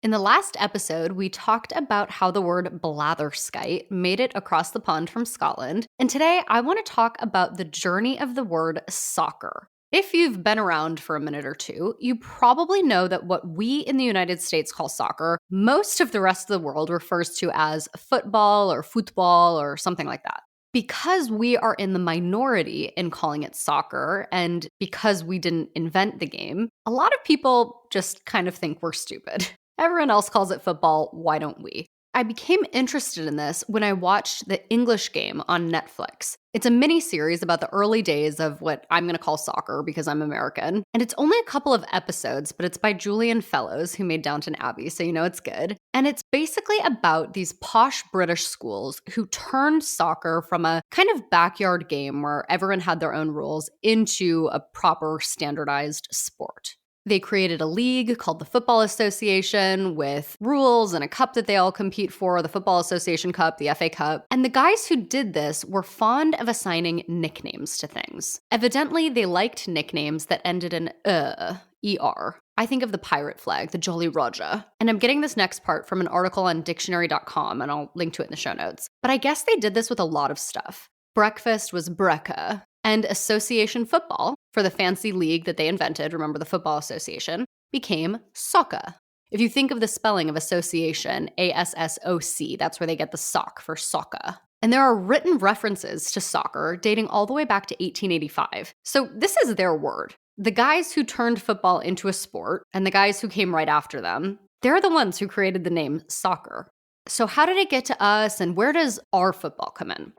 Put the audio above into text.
In the last episode, we talked about how the word blatherskite made it across the pond from Scotland, and today I want to talk about the journey of the word soccer. If you've been around for a minute or two, you probably know that what we in the United States call soccer, most of the rest of the world refers to as football or something like that. Because we are in the minority in calling it soccer, and because we didn't invent the game, a lot of people just kind of think we're stupid. Everyone else calls it football, why don't we? I became interested in this when I watched The English Game on Netflix. It's a mini-series about the early days of what I'm going to call soccer because I'm American. And it's only a couple of episodes, but it's by Julian Fellows, who made Downton Abbey, so you know it's good. And it's basically about these posh British schools who turned soccer from a kind of backyard game where everyone had their own rules into a proper standardized sport. They created a league called the Football Association with rules and a cup that they all compete for, the Football Association Cup, the FA Cup. And the guys who did this were fond of assigning nicknames to things. Evidently, they liked nicknames that ended in ER. I think of the pirate flag, the Jolly Roger. And I'm getting this next part from an article on dictionary.com, and I'll link to it in the show notes. But I guess they did this with a lot of stuff. Breakfast was brecca. And association football, for the fancy league that they invented, remember the Football Association, became soccer. If you think of the spelling of association, ASSOC, that's where they get the sock for soccer. And there are written references to soccer dating all the way back to 1885. So this is their word. The guys who turned football into a sport, and the guys who came right after them, they're the ones who created the name soccer. So how did it get to us, and where does our football come in?